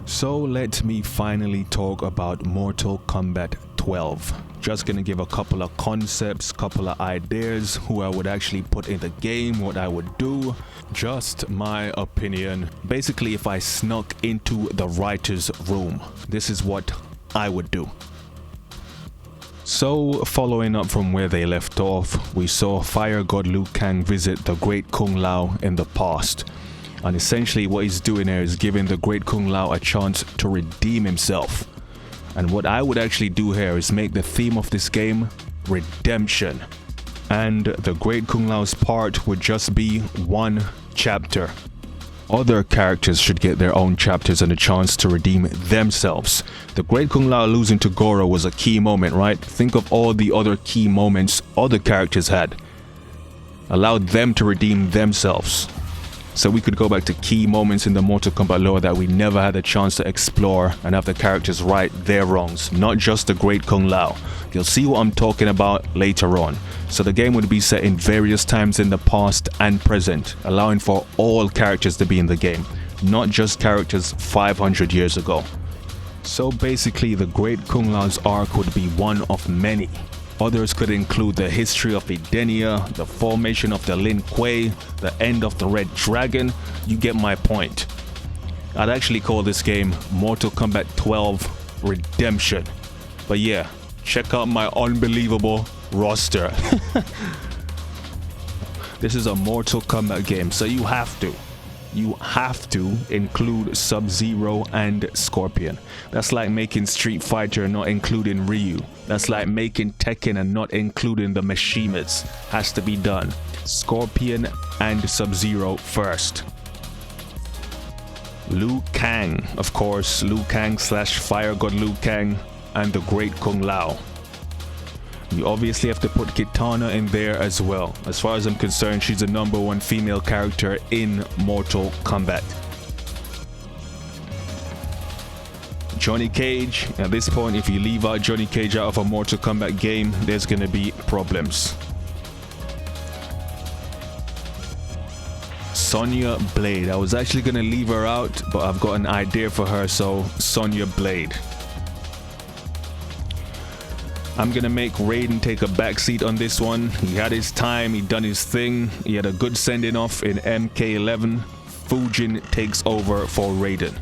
So let me finally talk about Mortal Kombat 12. Just gonna give a couple of concepts, couple of ideas, who I would actually put in the game, what I would do. Just my opinion. Basically, if I snuck into the writer's room, this is what I would do. So, following up from where they left off, we saw Fire God Liu Kang visit the Great Kung Lao in the past. And essentially what he's doing here is giving the Great Kung Lao a chance to redeem himself. And what I would actually do here is make the theme of this game redemption. And the Great Kung Lao's part would just be one chapter. Other characters should get their own chapters and a chance to redeem themselves. The Great Kung Lao losing to Goro was a key moment, right? Think of all the other key moments other characters had. Allowed them to redeem themselves. So we could go back to key moments in the Mortal Kombat lore that we never had a chance to explore and have the characters right their wrongs, not just the Great Kung Lao. You'll see what I'm talking about later on. So the game would be set in various times in the past and present, allowing for all characters to be in the game, not just characters 500 years ago. So basically the Great Kung Lao's arc would be one of many. Others could include the history of Edenia, the formation of the Lin Kuei, the end of the Red Dragon. You get my point. I'd actually call this game Mortal Kombat 12 Redemption. But yeah, check out my unbelievable roster. This is a Mortal Kombat game, so you have to include Sub-Zero and Scorpion. That's like making Street Fighter and not including Ryu. That's like making Tekken and not including the Mishimas. Has to be done. Scorpion and Sub-Zero first. Liu Kang, of course, Liu Kang / Fire God Liu Kang and the Great Kung Lao. You obviously have to put Kitana in there as well. As far as I'm concerned, she's the #1 female character in Mortal Kombat. Johnny Cage. At this point, if you leave out Johnny Cage out of a Mortal Kombat game, there's gonna be problems. Sonya Blade. I was actually gonna leave her out, but I've got an idea for her, so Sonya Blade. I'm gonna make Raiden take a backseat on this one. He had his time, he done his thing. He had a good sending off in MK11. Fujin takes over for Raiden.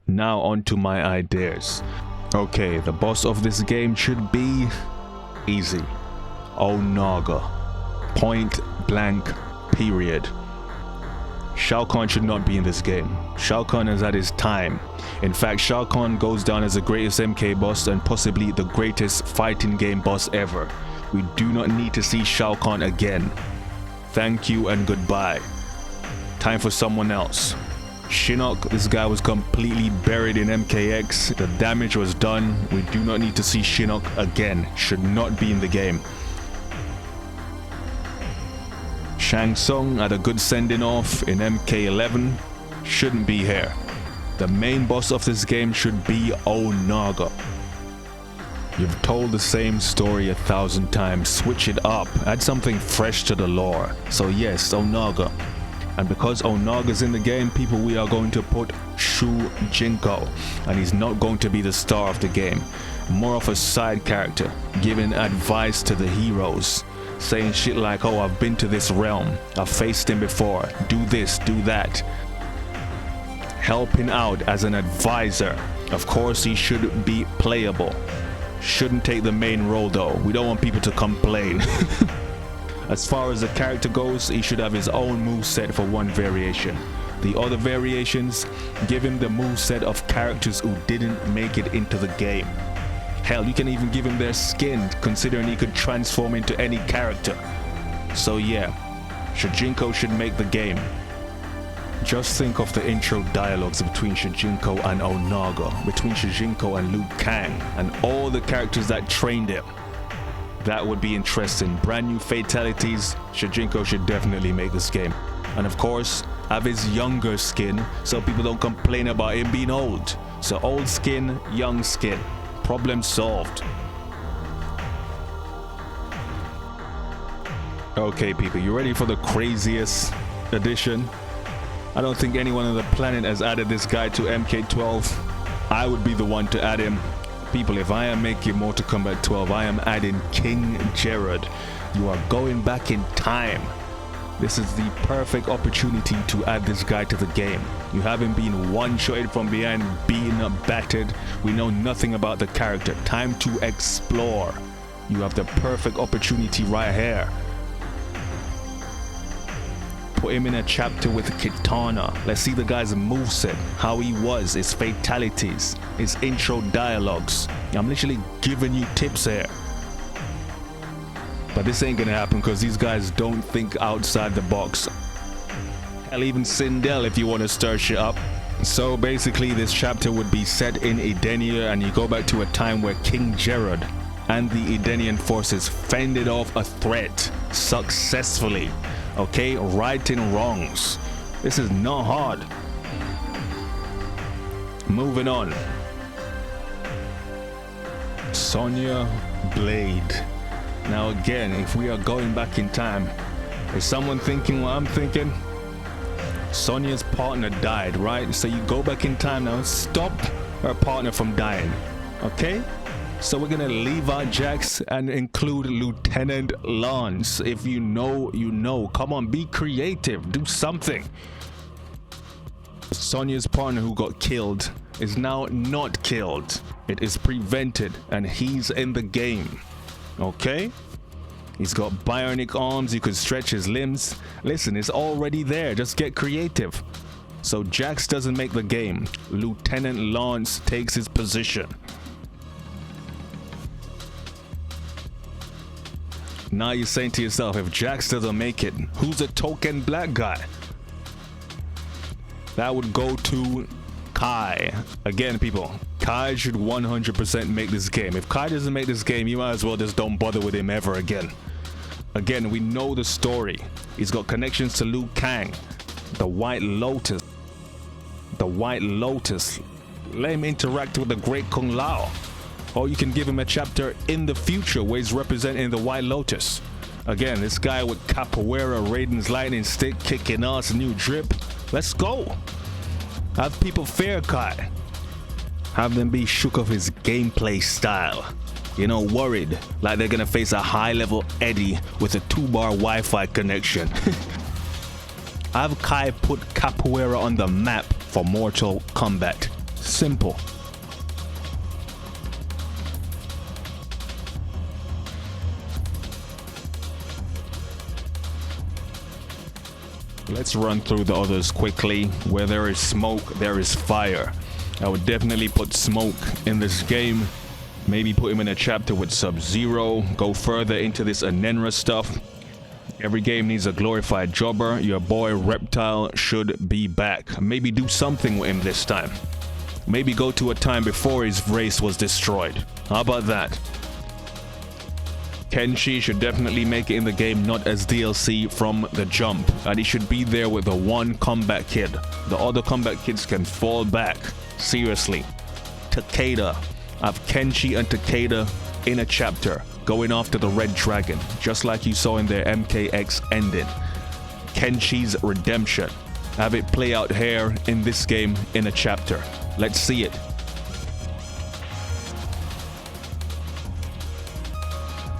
Now on to my ideas. Okay, the boss of this game should be easy. Onaga. Point blank, period. Shao Kahn should not be in this game. Shao Kahn has had his time. In fact, Shao Kahn goes down as the greatest MK boss and possibly the greatest fighting game boss ever. We do not need to see Shao Kahn again. Thank you and goodbye. Time for someone else. Shinnok, this guy was completely buried in MKX. The damage was done. We do not need to see Shinnok again. Should not be in the game. Shang Tsung had a good sending off in MK11. Shouldn't be here. The main boss of this game should be Onaga. You've told the same story 1,000 times. Switch it up. Add something fresh to the lore. So yes, Onaga. And because Onaga's in the game, people, we are going to put Shu Jinko. And he's not going to be the star of the game. More of a side character, giving advice to the heroes. Saying shit like, oh, I've been to this realm. I've faced him before. Do this, do that. Helping out as an advisor. Of course, he should be playable. Shouldn't take the main role though. We don't want people to complain. As far as the character goes, he should have his own moveset for one variation. The other variations, give him the moveset of characters who didn't make it into the game. Hell, you can even give him their skin, considering he could transform into any character. So yeah, Shujinko should make the game. Just think of the intro dialogues between Shujinko and Onaga, between Shujinko and Liu Kang, and all the characters that trained him. That would be interesting. Brand new fatalities. Shujinko should definitely make this game. And of course, have his younger skin, so people don't complain about him being old. So old skin, young skin. Problem solved. Okay people, you ready for the craziest addition? I don't think anyone on the planet has added this guy to MK12. I would be the one to add him. People, if I am making Mortal Kombat 12, I am adding King Gerard. You are going back in time. This is the perfect opportunity to add this guy to the game. You have him being one-shotted from behind, beaten up, battered. We know nothing about the character. Time to explore. You have the perfect opportunity right here. Put him in a chapter with Kitana. Let's see the guy's moveset, how he was, his fatalities, his intro dialogues. I'm literally giving you tips here. But this ain't gonna happen because these guys don't think outside the box. Hell, even Sindel if you want to stir shit up. So basically this chapter would be set in Edenia, and you go back to a time where King Gerard and the Edenian forces fended off a threat successfully. Okay, righting wrongs. This is not hard. Moving on. Sonya Blade. Now again, if we are going back in time, is someone thinking what I'm thinking? Sonya's partner died, right? So you go back in time now and stop her partner from dying. Okay? So we're gonna leave out Jax and include Lieutenant Lance. If you know, you know. Come on, be creative, do something. Sonya's partner who got killed is now not killed. It is prevented and he's in the game. Okay? He's got bionic arms, you could stretch his limbs. Listen, it's already there, just get creative. So Jax doesn't make the game. Lieutenant Lance takes his position. Now you're saying to yourself, if Jax doesn't make it, who's a token black guy? That would go to Kai. Again, people, Kai should 100% make this game. If Kai doesn't make this game, you might as well just don't bother with him ever again. Again, we know the story. He's got connections to Liu Kang, the White Lotus. The White Lotus. Let him interact with the Great Kung Lao. Or you can give him a chapter in the future where he's representing the White Lotus. Again, this guy with Capoeira, Raiden's lightning stick, kicking ass, new drip. Let's go. Have people fear Kai. Have them be shook of his gameplay style. You know, worried like they're gonna face a high-level Eddie with a 2-bar Wi-Fi connection. Have Kai put Capoeira on the map for Mortal Kombat. Simple. Let's run through the others quickly. Where there is smoke, there is fire. I would definitely put Smoke in this game. Maybe put him in a chapter with Sub-Zero. Go further into this Anenra stuff. Every game needs a glorified jobber. Your boy Reptile should be back. Maybe do something with him this time. Maybe go to a time before his race was destroyed. How about that? Kenshi should definitely make it in the game, not as DLC from the jump. And he should be there with the one combat kid. The other combat kids can fall back. Seriously. Takeda. Have Kenshi and Takeda in a chapter going after the Red Dragon, just like you saw in their MKX ending. Kenshi's redemption. Have it play out here in this game in a chapter. Let's see it.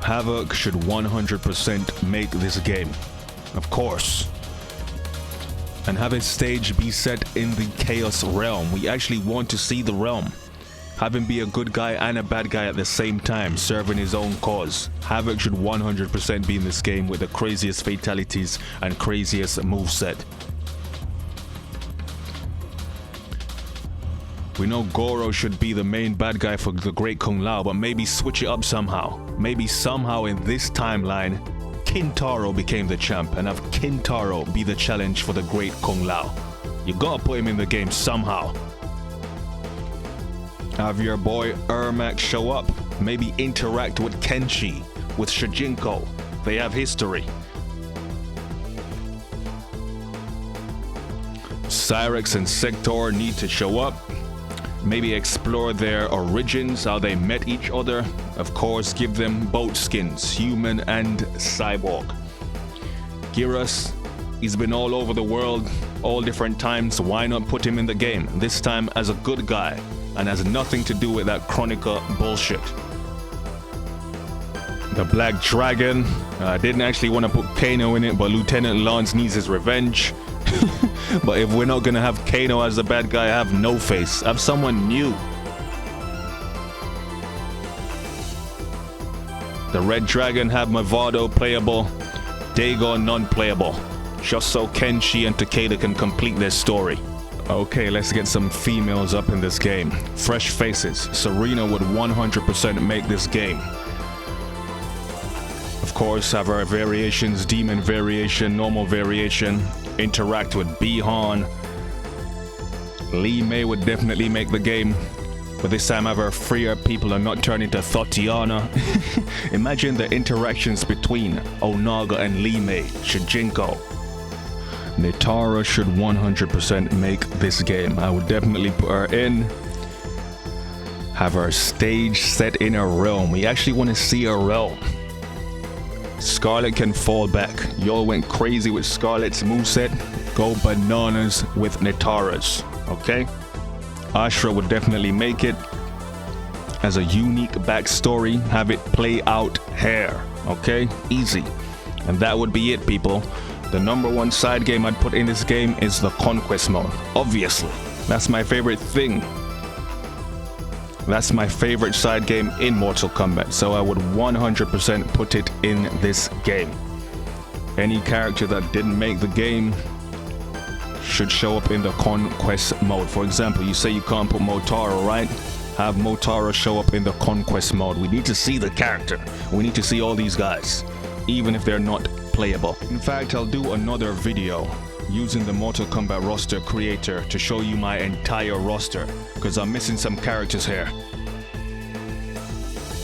Havoc should 100% make this game, of course. And have his stage be set in the Chaos Realm. We actually want to see the realm. Have him be a good guy and a bad guy at the same time, serving his own cause. Havoc should 100% be in this game with the craziest fatalities and craziest moveset. We know Goro should be the main bad guy for the Great Kung Lao, but maybe switch it up somehow. Maybe somehow in this timeline, Kintaro became the champ and have Kintaro be the challenge for the Great Kung Lao. You gotta put him in the game somehow. Have your boy Ermac show up. Maybe interact with Kenshi, with Shijinko. They have history. Cyrex and Sector need to show up. Maybe explore their origins, how they met each other. Of course, give them both skins, human and cyborg. Gyros He's been all over the world, all different times. Why not put him in the game? This time as a good guy and has nothing to do with that Chronica bullshit. The Black Dragon. I didn't actually want to put Kano in it, but Lieutenant Lance needs his revenge. But if we're not gonna have Kano as the bad guy, have No Face. Have someone new. The Red Dragon, have Mavado playable, Dagon non-playable, just so Kenshi and Takeda can complete their story. Okay, let's get some females up in this game. Fresh faces. Serena would 100% make this game. Of course, have our variations, demon variation, normal variation, interact with Bihan. Lee May would definitely make the game, but this time have our freer people and not turn into Thotiana. Imagine the interactions between Onaga and Lee May, Shijinko. Nitara should 100% make this game. I would definitely put her in. Have our stage set in a realm. We actually want to see a realm. Scarlet can fall back. Y'all went crazy with Scarlet's moveset. Go bananas with Nitara's. Okay? Ashra would definitely make it. As a unique backstory, have it play out here. Okay? Easy. And that would be it, people. The number one side game I'd put in this game is the Conquest mode. Obviously. That's my favorite thing. That's my favorite side game in Mortal Kombat, so I would 100% put it in this game. Any character that didn't make the game should show up in the Conquest mode. For example, you say you can't put Motaro, right? Have Motaro show up in the Conquest mode. We need to see the character. We need to see all these guys, even if they're not playable. In fact, I'll do another video using the Mortal Kombat roster creator to show you my entire roster, because I'm missing some characters here.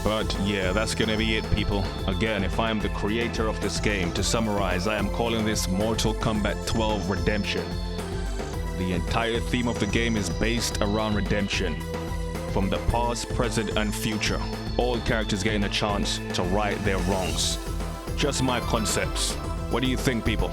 But yeah, that's gonna be it, people. Again, if I am the creator of this game, to summarize, I am calling this Mortal Kombat 12 Redemption. The entire theme of the game is based around redemption. From the past, present, and future, all characters getting a chance to right their wrongs. Just my concepts. What do you think, people?